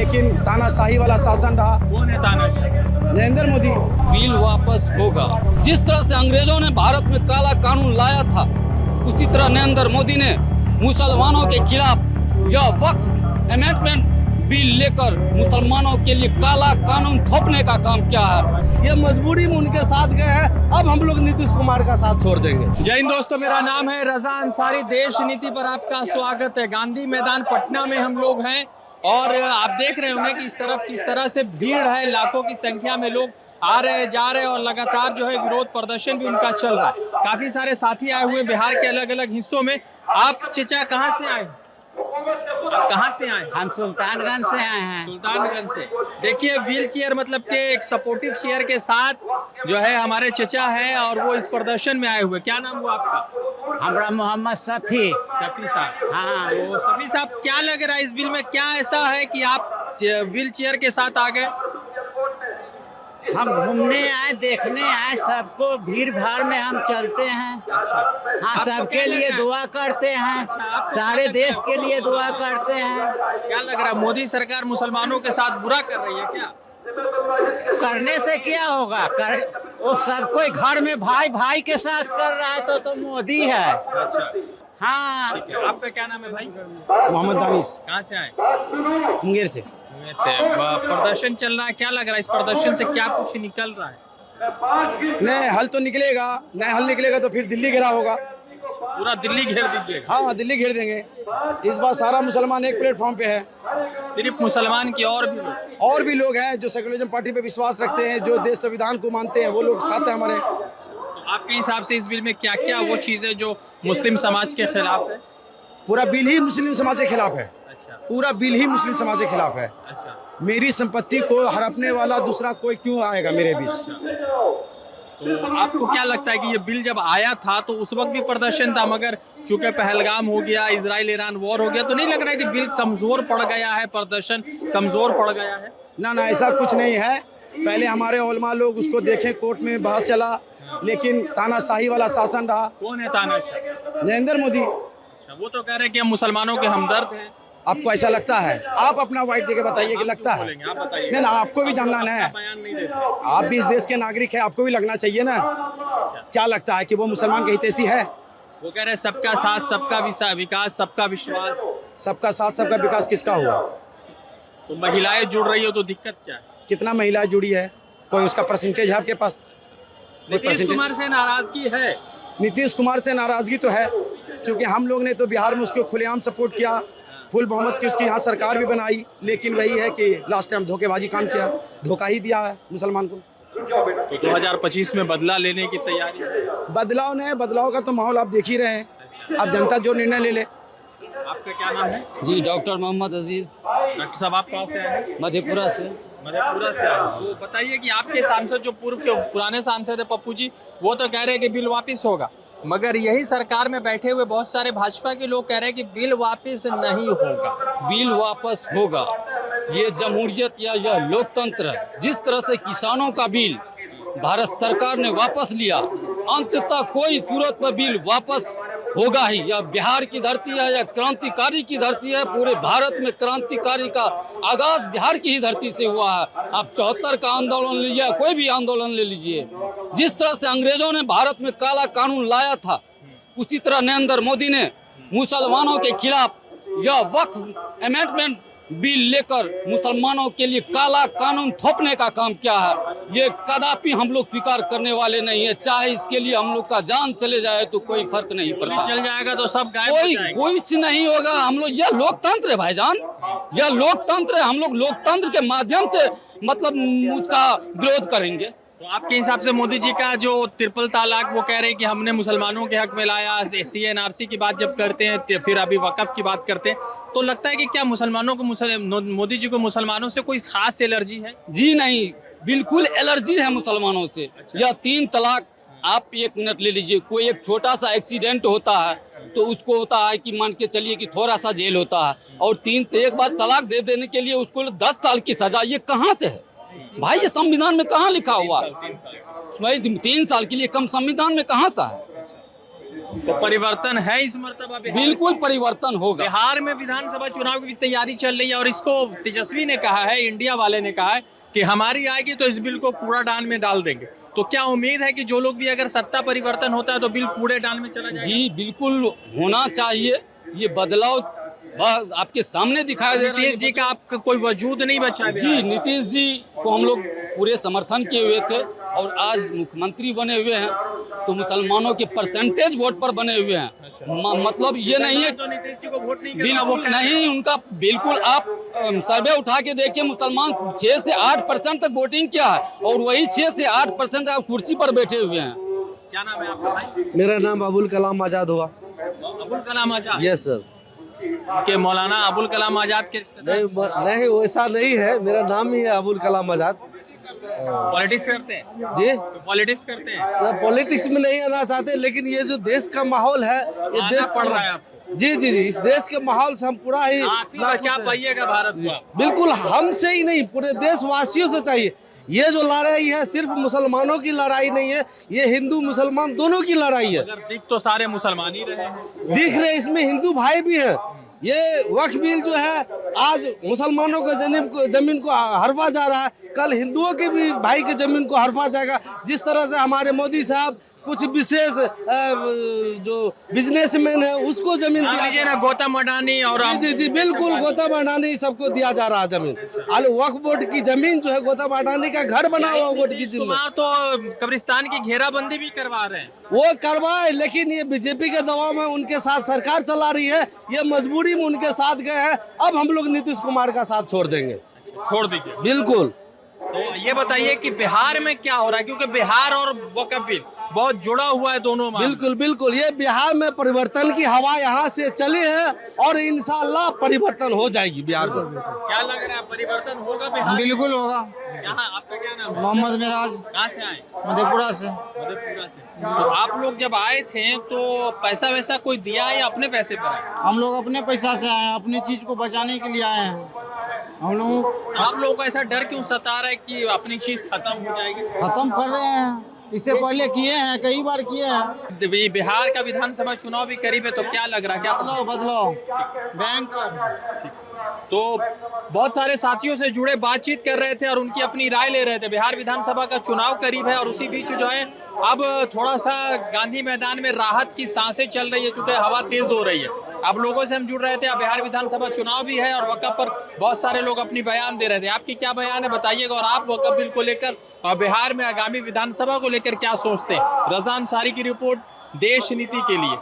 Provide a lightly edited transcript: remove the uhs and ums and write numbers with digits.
लेकिन तानाशाही वाला शासन रहा। कौन है तानाशाह? नरेंद्र मोदी। बिल वापस होगा। जिस तरह से अंग्रेजों ने भारत में काला कानून लाया था, उसी तरह नरेंद्र मोदी ने मुसलमानों के खिलाफ यह वक्फ अमेंडमेंट बिल लेकर मुसलमानों के लिए काला कानून थोपने का काम किया है। ये मजबूरी में उनके साथ गए हैं, अब हम लोग नीतीश कुमार का साथ छोड़ देंगे। जय हिंद दोस्तों, मेरा नाम है रजा अंसारी। देश नीति पर आपका स्वागत है। गांधी मैदान पटना में हम लोग हैं और आप देख रहे होंगे कि इस तरफ किस तरह से भीड़ है। लाखों की संख्या में लोग आ रहे जा रहे और लगातार जो है विरोध प्रदर्शन भी उनका चल रहा है। काफी सारे साथी आए हुए बिहार के अलग अलग हिस्सों में। आप चचा कहाँ से आए? कहाँ से आए? हम सुल्तानगंज से आए हैं। सुल्तानगंज से। देखिए, व्हील चेयर मतलब के एक सपोर्टिव चेयर के साथ जो है हमारे चचा है और वो इस प्रदर्शन में आए हुए। क्या नाम हुआ आपका? हमारा मोहम्मद सफी। सफी साहब। हाँ, तो सफी साहब, क्या लग रहा है इस बिल में? क्या ऐसा है कि आप व्हील चेयर के साथ आ गए? हम घूमने आए, देखने आए, सबको भीड़ भाड़ में हम चलते हैं। हाँ, आपको सबके क्या लिए लग रहा है? दुआ करते हैं। आपको सारे क्या देश लगता के लिए दुआ करते हैं। क्या लग रहा है, मोदी सरकार मुसलमानों के साथ बुरा कर रही है क्या? करने से क्या होगा? वो सब कोई घर में भाई भाई के साथ कर रहा है तो मोदी है। अच्छा, हाँ, ठीक है। आपका क्या नाम है भाई? मोहम्मद दानिश, कहाँ से आए? मुंगेर से। मुंगेर से। प्रदर्शन चल रहा है, क्या लग रहा है इस प्रदर्शन से क्या कुछ निकल रहा है? नहीं हल तो निकलेगा, नहीं हल निकलेगा तो फिर दिल्ली घेरा होगा। पूरा दिल्ली घेर दीजिएगा? हाँ, दिल्ली घेर देंगे। इस बार सारा मुसलमान एक प्लेटफॉर्म पे है। सिर्फ मुसलमान की और भी लोग हैं जो सेकुलरिज्म पार्टी पे विश्वास रखते हैं, जो देश संविधान को मानते हैं, वो लोग साथ हैं हमारे। आपके हिसाब से इस बिल में क्या क्या वो चीजें जो मुस्लिम समाज के खिलाफ है? पूरा बिल ही मुस्लिम समाज के खिलाफ है। अच्छा, पूरा बिल ही मुस्लिम समाज के खिलाफ है। अच्छा। मेरी संपत्ति को हड़पने वाला दूसरा कोई क्यों आएगा मेरे बीच? तो आपको क्या लगता है कि ये बिल जब आया था तो उस वक्त भी प्रदर्शन था, मगर चूंकि पहलगाम हो गया, इजराइल ईरान वॉर हो गया, तो नहीं लग रहा है कि बिल कमजोर पड़ गया है, प्रदर्शन कमजोर पड़ गया है? ना, ऐसा कुछ नहीं है। पहले हमारे उलमा लोग उसको देखे, कोर्ट में बहस चला, लेकिन तानाशाही वाला शासन रहा। कौन है तानाशाह? नरेंद्र मोदी। अच्छा, वो तो कह रहे हैं कि हम मुसलमानों के हमदर्द हैं। आपको ऐसा लगता है? आप अपना वाइट देके बताइए कि लगता है। बोलेंगे, आप बताइए। नहीं ना, आपको भी जानना है। बयान नहीं देते। आप भी इस देश के नागरिक हैं, आपको भी लगना चाहिए ना। क्या लगता है कि वो मुसलमान के हितैषी है? वो कह रहे हैं सबका साथ, सबका विकास, सबका विश्वास। सबका साथ सबका विकास किसका हुआ? तो महिलाएं जुड़ रही हो तो दिक्कत क्या है? कितना महिलाएं जुड़ी है? कोई उसका परसेंटेज है आपके पास? नीतीश कुमार से नाराजगी है। नीतीश कुमार से नाराजगी तो है, क्योंकि हम लोग ने तो बिहार में उसको खुलेआम सपोर्ट किया, फुल बहुमत की उसकी यहाँ सरकार भी बनाई, लेकिन वही है कि लास्ट टाइम धोखेबाजी काम किया, धोखा ही दिया है मुसलमान को। तो 2025 में बदला लेने की तैयारी है? बदलाव नहीं, बदलाव का तो माहौल आप देख ही रहे हैं। अब जनता जो निर्णय ले ले। आपका क्या नाम है? जी, डॉक्टर मोहम्मद अजीज, डॉक्टर साहब, आप कहाँ से आए हैं? मधेपुरा से। मधेपुरा से आए हैं। तो बताइए कि आपके सांसद जो पूर्व के पुराने सांसद है पप्पू जी, वो तो कह रहे हैं कि बिल वापस होगा, मगर यही सरकार में बैठे हुए बहुत सारे भाजपा के लोग कह रहे हैं कि बिल वापस नहीं होगा। बिल वापस होगा। ये जमहूरियत या यह लोकतंत्र है। जिस तरह से किसानों का बिल भारत सरकार ने वापस लिया, अंततः कोई सूरत पर बिल वापस होगा ही। यह बिहार की धरती है, या क्रांतिकारी की धरती है। पूरे भारत में क्रांतिकारी का आगाज बिहार की ही धरती से हुआ है। आप 74 का आंदोलन लीजिए, कोई भी आंदोलन ले लीजिए, जिस तरह से अंग्रेजों ने भारत में काला कानून लाया था, उसी तरह नरेंद्र मोदी ने मुसलमानों के खिलाफ यह वक्फ अमेंडमेंट बिल लेकर मुसलमानों के लिए काला कानून थोपने का काम किया है। ये कदापि हम लोग स्वीकार करने वाले नहीं है। चाहे इसके लिए हम लोग का जान चले जाए तो कोई फर्क नहीं पड़ता। चल जाएगा तो सब गायब हो जाएगा। कोई कुछ नहीं होगा। हम लोग, यह लोकतंत्र है भाईजान, यह लोकतंत्र है। हम लोग लोकतंत्र के माध्यम से मतलब उसका विरोध करेंगे। तो आपके हिसाब से मोदी जी का जो ट्रिपल तलाक, वो कह रहे हैं कि हमने मुसलमानों के हक में लाया, CNRC की बात जब करते हैं, फिर अभी वक़्फ़ की बात करते हैं, तो लगता है कि क्या मुसलमानों को मोदी जी को मुसलमानों से कोई खास एलर्जी है? जी नहीं, बिल्कुल एलर्जी है मुसलमानों से। यह 3 तलाक, आप एक मिनट ले लीजिए, कोई एक छोटा सा एक्सीडेंट होता है तो उसको होता है कि मान के चलिए कि थोड़ा सा जेल होता है, और 3 एक बार तलाक दे देने के लिए उसको 10 साल की सजा। ये कहाँ से है भाई? ये संविधान में कहाँ लिखा हुआ है? 3 साल के लिए कम संविधान में कहाँ सा है? तो परिवर्तन है इस मर्तबा बिहार में? बिल्कुल परिवर्तन होगा। बिहार में विधानसभा चुनाव की भी तैयारी चल रही है और इसको तेजस्वी ने कहा है, इंडिया वाले ने कहा है कि हमारी आएगी तो इस बिल को कूड़ादान में डाल देंगे। तो क्या उम्मीद है कि जो लोग भी अगर सत्ता परिवर्तन होता है तो बिल कूड़ेदान में चला जाएगा? जी बिल्कुल होना चाहिए। ये बदलाव आपके सामने दिखाई दे रहा है। नीतीश जी का आपका कोई वजूद नहीं बचा है बिहार जी में। नीतीश जी को हम लोग पूरे समर्थन किए हुए थे और आज मुख्यमंत्री बने हुए हैं तो मुसलमानों के परसेंटेज वोट पर बने हुए हैं। मतलब ये नहीं है तो नीतीश जी को वोट नहीं करना, वो बिल्कुल नहीं उनका। बिल्कुल आप सर्वे उठा के देखिए, मुसलमान 6 से 8% तक वोटिंग किया है और वही 6 से 8% आप कुर्सी पर बैठे हुए हैं। क्या नाम है आपका भाई? मेरा नाम अबुल कलाम आजाद हुआ। अबुल कलाम आजाद? Yes sir. के मौलाना अबुल कलाम आजाद के रिश्तेदार? नहीं वैसा नहीं है, मेरा नाम ही है अबुल कलाम आजाद। पॉलिटिक्स करते हैं? जी पॉलिटिक्स करते हैं? पॉलिटिक्स में नहीं आना चाहते, लेकिन ये जो देश का माहौल है, ये आना देश पड़ रहा है आपको। जी जी जी, इस देश के माहौल से हम पूरा ही आप ही बचा पाइएगा भारत को आप। बिल्कुल, हमसे ही नहीं पूरे देशवासियों से चाहिए। ये जो लड़ाई है सिर्फ मुसलमानों की लड़ाई नहीं है, ये हिंदू मुसलमान दोनों की लड़ाई है। अगर दिख तो सारे मुसलमान ही रहे हैं। दिख रहे इसमें हिंदू भाई भी हैं। ये वक्फ बिल जो है आज मुसलमानों के जमीन को हड़पा जा रहा है, कल हिंदुओं के भी भाई के जमीन को हड़पा जाएगा। जिस तरह से हमारे मोदी साहब कुछ विशेष जो बिजनेसमैन है उसको जमीन मान लीजिए ना गौतम अडानी और जी जी बिल्कुल, गौतम अडानी सबको दिया जा रहा है जमीन। वक्फ बोर्ड की जमीन जो है गौतम अडानी का घर बना हुआ वोट की जमीन, तो कब्रिस्तान की घेराबंदी भी करवा रहे हैं। वो करवाए, लेकिन ये बीजेपी के दबाव में उनके साथ सरकार चला रही है, ये मजबूरी में उनके साथ गए हैं। अब हम लोग नीतीश कुमार का साथ छोड़ देंगे, छोड़ दीजिए। बिल्कुल। तो ये बताइए कि बिहार में क्या हो रहा है, क्योंकि बिहार और वक्फ बिल बहुत जुड़ा हुआ है दोनों में। बिल्कुल बिल्कुल, ये बिहार में परिवर्तन की हवा यहाँ से चली है और इंशाल्लाह परिवर्तन हो जाएगी बिहार में। क्या लग रहा है, परिवर्तन होगा बिहार? बिल्कुल होगा। यहाँ आपका क्या नाम है? मोहम्मद मिराज, कहाँ से आए? मधेपुरा से। मधेपुरा से। तो आप लोग जब आए थे तो पैसा वैसा कोई दिया है या अपने पैसे पर आए? हम लोग अपने पैसा से आए हैं, अपनी चीज को बचाने के लिए आए हैं। हम लोग आप लोगों को ऐसा डर क्यों सता रहा है कि अपनी चीज खत्म हो जाएगी? खत्म कर रहे हैं, इससे पहले किए हैं, कई बार किए हैं। बिहार का विधानसभा चुनाव भी करीब है, तो क्या लग रहा है, क्या बदलो बैंक। तो बहुत सारे साथियों से जुड़े बातचीत कर रहे थे और उनकी अपनी राय ले रहे थे। बिहार विधानसभा का चुनाव करीब है और उसी बीच जो है अब थोड़ा सा गांधी मैदान में राहत की सांसें चल रही है, चूंकि हवा तेज हो रही है। अब लोगों से हम जुड़ रहे थे, अब बिहार विधानसभा चुनाव भी है और वक्फ पर बहुत सारे लोग अपनी बयान दे रहे थे। आपकी क्या बयान है बताइएगा, और आप वक्फ बिल को लेकर और बिहार में आगामी विधानसभा को लेकर क्या सोचते हैं? रज़ा अंसारी की रिपोर्ट, देश नीति के लिए।